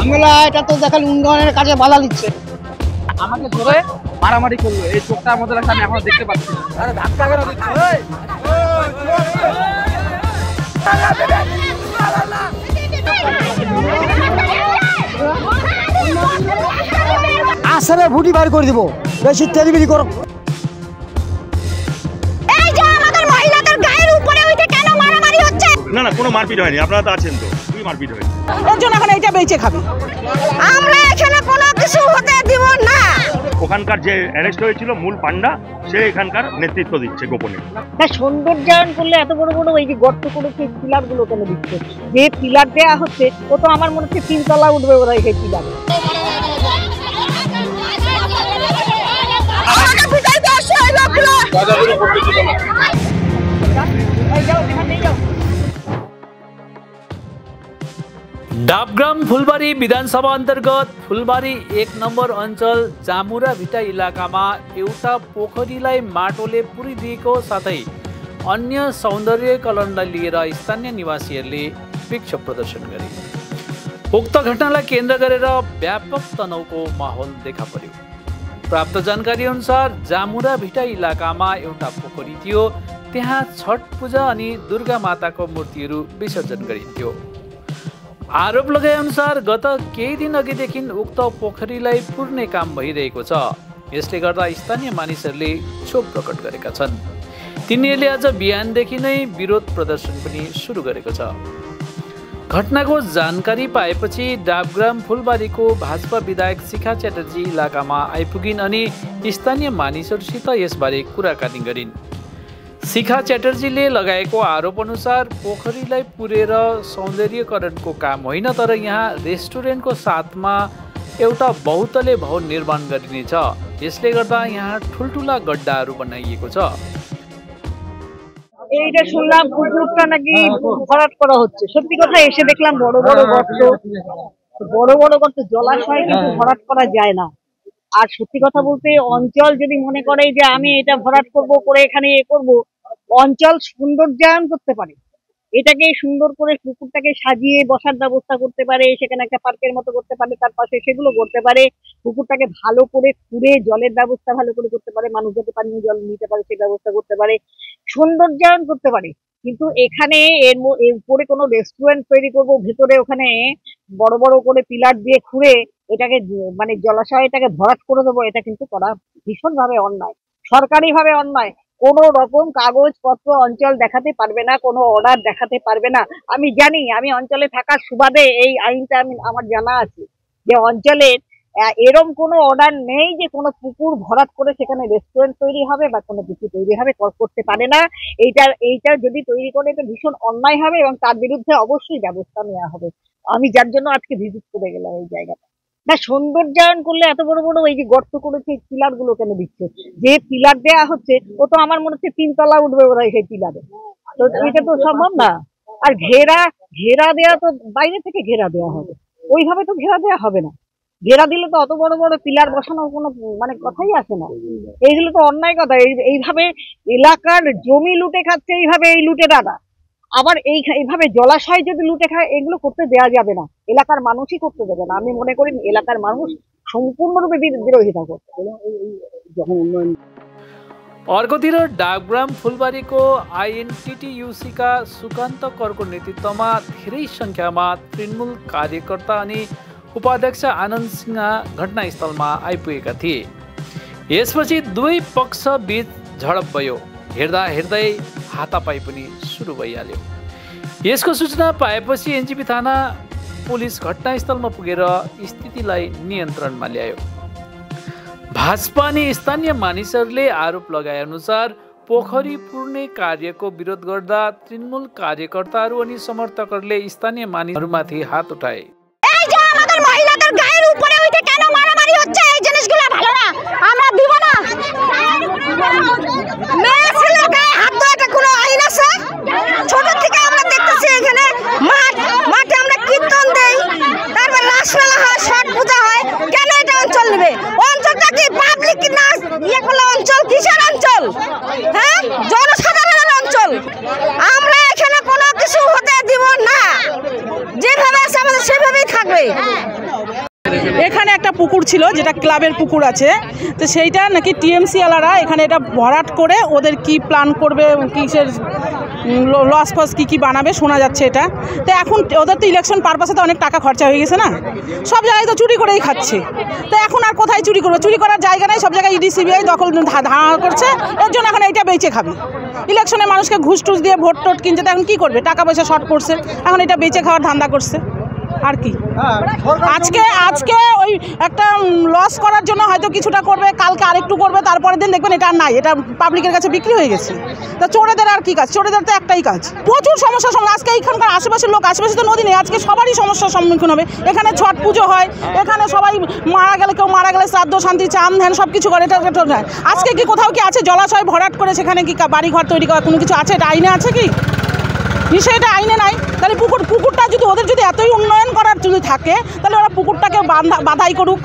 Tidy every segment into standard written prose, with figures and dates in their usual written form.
ঝামেলা, এটা তো দেখেন উন্নয়নের কাজে বাধা দিচ্ছে। আমাকে ধরে মারামারি করলো, এই চোখটার মধ্যে আমি এখনো দেখতে পাচ্ছি। আরে ধাক্কা কেন দিচ্ছে? আসলে ভুটি বার করে দিব, বেশি তেলিবিলি করো। না না, কোনো মারপিট হয়নি, আপনারা তো আছেন তো, কি মারপিট হয়নি। ওর জন্য এখন এইটা বেঁচে খাবে। আমরা এখানে কোনো কিছু হতে দিব না। ওখানকার যে অ্যারেস্ট হয়েছিল মূল পান্ডা, সে এখানকার নেতৃত্ব দিচ্ছে গোপনে। হ্যাঁ, সৌন্দর্যায়ন করলে এত বড় বড় এই যে গর্ত করেছে পিলার গুলো কেন দিচ্ছে? যে পিলার দেওয়া হচ্ছে ও তো আমার মনে হচ্ছে 3 তলা উঠবে ওরা এই পিলার। डाबग्राम फुलबारी विधानसभा अन्तर्गत फुलबारी 1 नम्बर अञ्चल जामुरा भिटा इलाकामा एउटा पोखरीलाई माटोले पुरिदिएको साथै अन्य सौन्दर्यकरणलाई लिएर स्थानीय निवासीहरूले विक्षोभ प्रदर्शन गरे। उक्त घटनालाई केन्द्र गरेर व्यापक तनावको माहौल देखा पर्यो। प्राप्त जानकारी अनुसार जामुरा भिटा इलाकामा एउटा पोखरी थियो, त्यहाँ छठ पूजा अनि दुर्गा माताको मूर्तिहरू विसर्जन गरिन्थ्यो। आरोप लगाए अनुसार गत केही दिन अघिदेखि उक्त पोखरीलाई पुर्ने काम भइरहेको छ। यसले गर्दा स्थानीय मानिसहरूले क्षोभ प्रकट गरेका छन्। तिनीहरूले आज बिहानदेखि नै विरोध प्रदर्शन पनि सुरु गरेको छ। घटनाको जानकारी पाएपछि डाबग्राम फुलबारीको भाजपा विधायक शिखा च्याटर्जी इलाकामा आइपुगिन् अनि स्थानीय मानिसहरूसित यसबारे कुराकानी गरिन्। शिखा च्याटर्जीले लगाएको आरोप अनुसार पोखरीलाई पुरेर सौन्दर्यकरणको काम होइन, तर यहाँ रेस्टुरेन्टको साथमा एउटा बहुतले भवन निर्माण गरिनेछ। यसले गर्दा यहाँ ठुल्ठुला गड्डाहरू बनाइएको छ। এইটা শুনলাম পুকুরটা নাকি ভরাট করা হচ্ছে। সত্যি কথা, এসে দেখলাম বড় বড় গর্ত, জলাশয় কিন্তু ভরাট করা যায় না। আর সত্যি কথা বলতে, অঞ্চল যদি মনে করে যে আমি এটা ভরাট করব, করে এখানে করব, অঞ্চল সৌন্দর্যায়ন করতে পারে, এটাকে সুন্দর করে পুকুরটাকে সাজিয়ে বসার ব্যবস্থা করতে পারে, সেখানে একটা পার্কের মতো করতে পারে, তার পাশে সেগুলো করতে পারে, পুকুরটাকে ভালো করে খুঁড়ে জলের ব্যবস্থা ভালো করে করতে পারে, মানুষ যাতে পানীয় জল নিতে পারে সেই ব্যবস্থা করতে পারে, সৌন্দর্যায়ন করতে পারে। কিন্তু এখানে এর উপরে কোনো রেস্টুরেন্ট তৈরি করব, ভেতরে ওখানে বড় বড় করে পিলার দিয়ে খুঁড়ে এটাকে মানে জলাশয়টাকে ভরাট করে দেবো, এটা কিন্তু করা ভীষণভাবে অন্যায়, সরকারিভাবে অন্যায়। কোনো রকম কাগজপত্র অঞ্চল দেখাতে পারবে না, কোনো অর্ডার দেখাতে পারবে না। আমি জানি, আমি অঞ্চলে থাকার সুবাদে এই আইনটা আমার জানা আছে যে অঞ্চলের এরম কোনো অর্ডার নেই যে কোনো পুকুর ভরাট করে সেখানে রেস্টুরেন্ট তৈরি হবে বা কোনো কিছু তৈরি হবে, করতে পারে না। এইটা যদি তৈরি করে এটা ভীষণ অন্যায় হবে এবং তার বিরুদ্ধে অবশ্যই ব্যবস্থা নেওয়া হবে। আমি যার জন্য আজকে ভিজিট করে গেলাম এই জায়গাটা। না, সৌন্দর্যায়ন করলে এত বড় বড় এই যে গর্ত করেছে পিলার গুলো কেন দিচ্ছে? যে পিলার দেওয়া হচ্ছে ও তো আমার মনে হচ্ছে 3 তলা উঠবে ওরা সেই পিলারে, তো এটা তো সম্ভব না। আর ঘেরা দেওয়া তো বাইরে থেকে ঘেরা দেওয়া হবে, ওইভাবে তো ঘেরা দেওয়া হবে না। ঘেরা দিলে তো অত বড় বড় পিলার বসানোর কোনো মানে কথাই আসে না। এইগুলো তো অন্যায় কথা। এইভাবে এলাকার জমি লুটে খাচ্ছে, এইভাবে এই লুটেরারা আবার এইভাবে জলাশয় যদি লুটে খায়, এগুলো করতে দেওয়া যাবে না, এলাকার মানুষই করতে দেবে না। আমি মনে করি এলাকার মানুষ সম্পূর্ণরূপে বিरोधिता করছে যখন উন্নয়न। अर्कोतिर डाबग्राम फुलबारीको आइएनटिटियुसीका सुकान्त करको नेतृत्वमा धेरै सङ्ख्यामा तृणमूल कार्यकर्ता अनि उपाध्यक्ष आनन्द सिंह घटनास्थलमा आइपुगेका थिए। यसपछि दुवै पक्ष बीच झडप भयो। हेर्दा हेर्दै हातापाई पनि सुरु भइहाल्यो। यसको सूचना पाएपछि एनजेपी थाना पुलिस घटनास्थलमा पुगेर स्थितिलाई नियन्त्रणमा ल्यायो। भाजपा अनि स्थानीय मानिसहरूले आरोप लगाए अनुसार पोखरी पुर्ने कार्यको विरोध गर्दा तृणमूल कार्यकर्ताहरू अनि समर्थकहरूले स्थानीय मानिसहरूमाथि हात उठाए। জনসাধারণের অঞ্চল, আমরা এখানে কোনো কিছু হতে দিব না, যেভাবে আছে আমাদের সেভাবেই থাকবে। ছিল, যেটা ক্লাবের পুকুর আছে, তো সেইটা নাকি টিএমসি ওয়ালারা এখানে এটা ভরাট করে ওদের কি প্ল্যান করবে, কিসের লস ফস কী বানাবে শোনা যাচ্ছে এটা। তো এখন ওদের তো ইলেকশন পারপাসে তো অনেক টাকা খরচা হয়ে গেছে না, সব জায়গায় তো চুরি করেই খাচ্ছে। তো এখন আর কোথায় চুরি করবে? চুরি করার জায়গা নেই, সব জায়গায় ইডি সিবিআই দখল ধারণা করছে, এর জন্য এখন এইটা বেচে খাবে। ইলেকশনে মানুষকে ঘুষ টুস দিয়ে ভোট টোট কিনছে, তো এখন কী করবে? টাকা পয়সা শর্ট পড়ছে, এখন এটা বেচে খাওয়ার ধান্দা করছে। আর কি আজকে ওই একটা লস করার জন্য হয়তো কিছুটা করবে, কালকে আরেকটু করবে, তারপরের দিন দেখবেন এটা আর নাই, এটা পাবলিকের কাছে বিক্রি হয়ে গেছে। তা চোরেদের আর কি কাজ? চোরেদের তো একটাই কাজ। প্রচুর সমস্যার সঙ্গে আজকে এইখানকার আশেপাশের লোক, আশেপাশে তো নদী নেই, আজকে সবারই সমস্যার সম্মুখীন হবে। এখানে ছট পুজো হয়, এখানে সবাই মারা গেলে, কেউ মারা গেলে শ্রাদ্ধ শান্তি চান ধ্যান সব কিছু করে, এটা আজকে কি কোথাও কি আছে জলাশয় ভরাট করে সেখানে কি বাড়ি ঘর তৈরি করা কোনো কিছু আছে? এটা আইনে আছে কি? নিশ্চয়ই এটা আইনে নাই। তাহলে পুকুরটা যদি ওদের যদি এতই উন্নয়ন করার যদি থাকে, তাহলে ওরা পুকুরটাকে বাধাই করুক,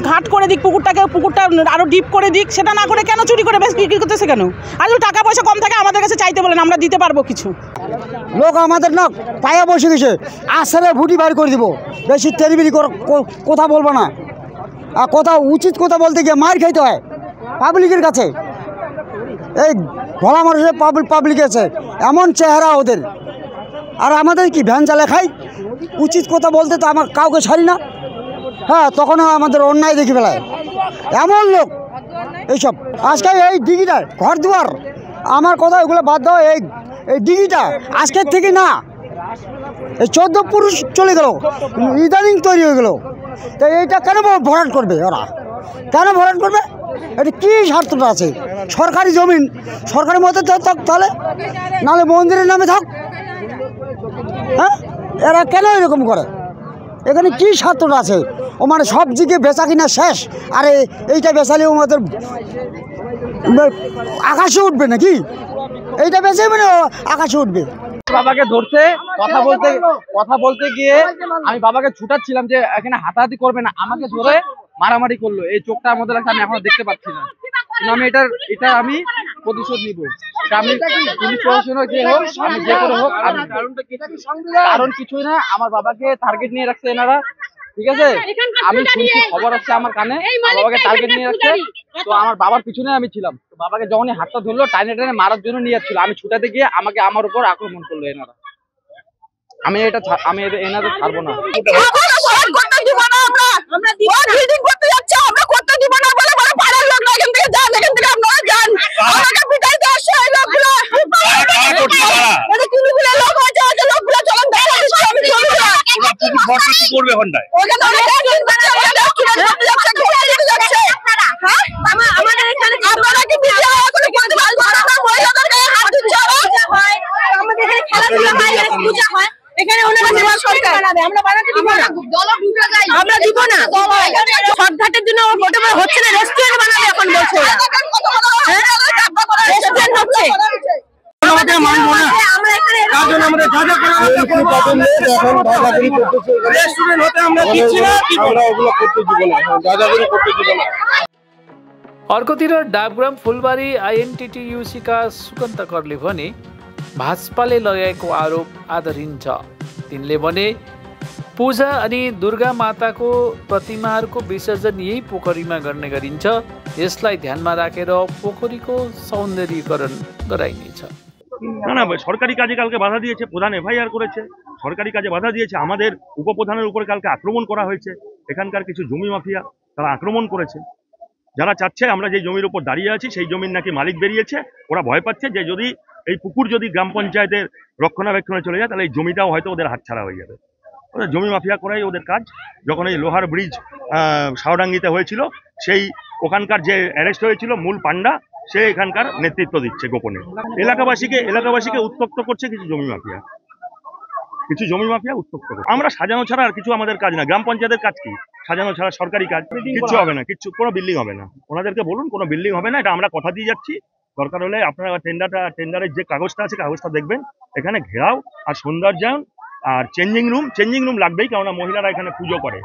ঘাট করে দিক, পুকুরটা আরও ডিপ করে দিক। সেটা না করে কেন চুরি করে বেশ বিক্রি করতেছে কেন? আর যদি টাকা পয়সা কম থাকে আমাদের কাছে চাইতে বলেন, আমরা দিতে পারবো কিছু। লোক আমাদের না পায়ে বসে গেছে, আসলে ভুটি বাইর করে দিব। বেশি টেরিবিরি কথা বলবো না, আর কথা উচিত কথা বলতে গিয়ে মার খাইতে হয় পাবলিকের কাছে। এই ভোলা মানুষের পাবলিক আছে, এমন চেহারা ওদের। আর আমাদের কি ভ্যান চালে খাই, উচিত কথা বলতে তো আমার কাউকে ছাড়ি না। হ্যাঁ, তখনও আমাদের অন্যায় দেখি ফেলায় এমন লোক এইসব। আজকে এই ডিগিটার ঘর দুয়ার, আমার কথা ওগুলো বাদ দাও, এই ডিগিটা আজকের থেকে না, এই 14 পুরুষ চলে গেল, ইদানিং তৈরি হয়ে গেল। তো এইটা কেন ভরাট করবে ওরা? কেন ভরাট করবে? এটা কী স্বার্থটা আছে? সরকারি জমিন সরকারের মধ্যে থাক, তাহলে নাহলে মন্দিরের নামে থাক। হ্যাঁ, এরা কেন এরকম করে? এখানে কি স্বার্থটা আছে? ও মানে সব দিকে বেচা কিনা শেষ, আরে এইটা বেচালেও আমাদের আকাশে উঠবে নাকি? এইটা বেচে মানে আকাশে উঠবে। বাবাকে ধরছে, কথা বলতে গিয়ে আমি বাবাকে ছুটাচ্ছিলাম যে এখানে হাতাহাতি করবে না, আমাকে ধরে মারামারি করলো। এই চোখটা আমাদের লাগছে, আমি এখনো দেখতে পাচ্ছি না, কিন্তু আমি এটা আমি প্রতিশোধ নিব। এটা আমি পুলিশ প্রশাসনের যে হোক, আমি যে করে হোক, কারণ কিছুই না। আমার বাবাকে টার্গেট নিয়ে রাখছে এনারা, ঠিক আছে? আমি শুনছি, খবর আসছে আমার কানে, বাবাকে টার্গেট নিয়ে রাখছে। তো আমার বাবার পিছনে আমি ছিলাম, তো বাবাকে যখনই হাতটা ধরলো টাইনে মারার জন্য নিয়ে যাচ্ছিল, আমি ছুটাতে গিয়ে আমার উপর আক্রমণ করলো এনারা। আমি এনাদের ছাড়বো না। এখানে ওনারা সেবা সরকার, আমরা বানাতে দিব না, আমরা দিব না। শর্টঘাটের জন্য হচ্ছে না, রেস্টুরেন্ট বানাবে এখন বলছে, রেস্টুরেন্ট হচ্ছে। अर्कोतिर डाबग्राम फुलबारी आइएनटिटियुसीका सुकन्त करले भने भाजपाले लगाएको आरोप आधारहीन छ। तिनले भने पूजा अनि दुर्गा माताको प्रतिमाहरूको विसर्जन यही पोखरीमा गर्ने गरिन्छ। यसलाई ध्यानमा राखेर पोखरीको सौन्दर्यीकरण गराइनेछ। না সরকারি কাজে কালকে বাধা দিয়েছে, প্রধান এফআইআর করেছে, সরকারি কাজে বাধা দিয়েছে। আমাদের উপপ্রধানের উপরে কালকে আক্রমণ করা হয়েছে। এখানকার কিছু জমি মাফিয়া তারা আক্রমণ করেছে। যারা চাচ্ছে আমরা যে জমির উপর দাঁড়িয়ে আছি সেই জমির নাকি মালিক বেরিয়েছে, ওরা ভয় পাচ্ছে যে যদি এই পুকুর যদি গ্রাম পঞ্চায়েতের রক্ষণাবেক্ষণে চলে যায় তাহলে এই জমিটাও হয়তো ওদের হাতছাড়া হয়ে যাবে। ওদের জমি মাফিয়া করাই ওদের কাজ। যখন এই লোহার ব্রিজ শাওডাঙ্গিতে হয়েছিল, সেই ওখানকার যে অ্যারেস্ট হয়েছিল মূল পান্ডা, সে এখানকার নেতৃত্ব দিচ্ছে গোপনে। এলাকাবাসীকে উত্তক্ত করছে কিছু জমি মাফিয়া উত্তক্ত করছে। আমরা সাজানো ছাড়া আর কিছু আমাদের কাজ না। গ্রাম পঞ্চায়েতের কাজ কি? সাজানো ছাড়া সরকারি কাজ কিচ্ছু হবে না, কোনো বিল্ডিং হবে না। ওনাদেরকে বলুন কোনো বিল্ডিং হবে না, এটা আমরা কথা দিয়ে যাচ্ছি। দরকার হলে আপনারা টেন্ডারের যে কাগজটা আছে কাগজটা দেখবেন, এখানে ঘেরাও আর সৌন্দর্যায়ন আর চেঞ্জিং রুম লাগবেই, কেননা মহিলারা এখানে পুজো করে,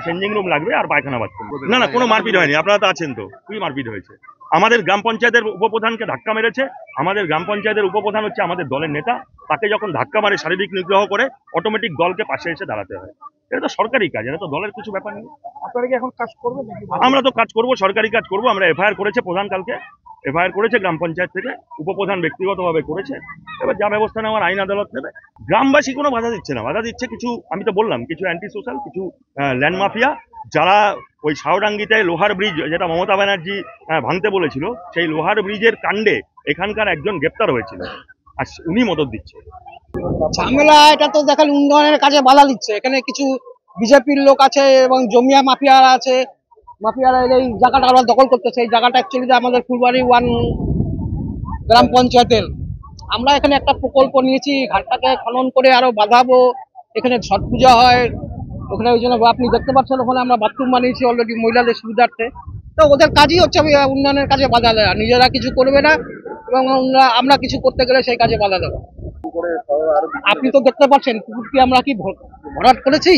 চেঞ্জিং রুম লাগবে আর পায়খানা বাথরুম। না কোনো মারপিট হয়নি, আপনারা তো আছেন, তো কি মারপিট হয়েছে? আমাদের গ্রাম পঞ্চায়েতের উপপ্রধানকে ধাক্কা মেরেছে। আমাদের গ্রাম পঞ্চায়েতের উপপ্রধান হচ্ছে আমাদের দলের নেতা, তাকে যখন ধাক্কা মারে, শারীরিক নিগ্রহ করে, অটোমেটিক দলকে পাশে এসে দাঁড়াতে হয়। এটা তো সরকারি কাজ, এটা তো দলের কিছু ব্যাপার নেই। আপনারা কি এখন কাজ করবেন? আমরা তো কাজ করব, সরকারি কাজ করব। আমরা এফআইআর করেছে প্রধান, কালকে এফআইআর করেছে গ্রাম পঞ্চায়েত থেকে, উপপ্রধান ব্যক্তিগতভাবে করেছে। এবার যা ব্যবস্থা নেওয়ার আইন আদালত নেবে। গ্রামবাসী কোনো বাধা দিচ্ছে না, বাধা দিচ্ছে কিছু, আমি তো বললাম, কিছু অ্যান্টি সোশ্যাল, কিছু ল্যান্ড মাফিয়া, যারা ওই শাওডাঙ্গিতে লোহার ব্রিজ, যেটা মমতা ব্যানার্জি ভাঙতে বলেছিল, সেই লোহার ব্রিজের কাণ্ডে এখানকার একজন গ্রেপ্তার হয়েছিল, আর উনি মদত দিচ্ছে। ঝামেলা এটা তো দেখেন উন্নয়নের কাজে বাধা দিচ্ছে। এখানে কিছু বিজেপির লোক আছে এবং জমিয়া মাফিয়ারা আছে। মাফিয়ারা এই জায়গাটা ওরা দখল করতেছে। এই জায়গাটা অ্যাকচুয়ালি আমাদের ফুলবাড়ি 1 গ্রাম পঞ্চায়েতের। আমরা এখানে একটা প্রকল্প নিয়েছি, ঘাটটাকে খনন করে আরো বাঁধাবো। এখানে ছট পূজা হয়, ওখানে ওই জন্য আপনি দেখতে পাচ্ছেন ওখানে আমরা বাথরুম বানিয়েছি অলরেডি মহিলাদের সুবিধার্থে। তো ওদের কাজই হচ্ছে উন্নয়নের কাজে বাধা দেওয়া, নিজেরা কিছু করবে না এবং আমরা কিছু করতে গেলে সেই কাজে বাধা দেবো। আপনি তো দেখতে পাচ্ছেন পুকুরটি আমরা কি ভরাট করেছি,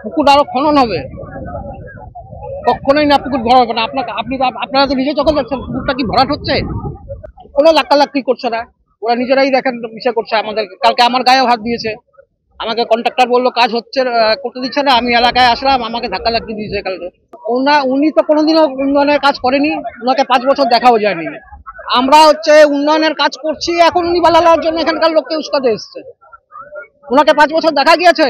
পুকুর আরো খনন হবে, কখনোই না পুকুর ভরা হবে না। আপনারা তো নিজে চোখে দেখছেন পুকুরটা কি ভরাট হচ্ছে, কোনো লাক্কালাক্কি করছে না, ওরা নিজেরাই দেখেন বিষয় করছে। আমাদের কালকে আমার গায়েও হাত দিয়েছে, আমাকে কন্ট্রাক্টর বললো কাজ হচ্ছে, করতে দিচ্ছে না। আমি এলাকায় আসলাম, আমাকে ধাক্কাধাক্কি দিয়েছে কালকে। উনি তো কোনোদিনও উন্নয়নের কাজ করেনি, ওনাকে 5 বছর দেখাও যায়নি। আমরা হচ্ছে উন্নয়নের কাজ করছি, এখন উনি বালা লওয়ার জন্য এখানকার লোককে উস্কাতে এসছে। ওনাকে 5 বছর দেখা গিয়েছে,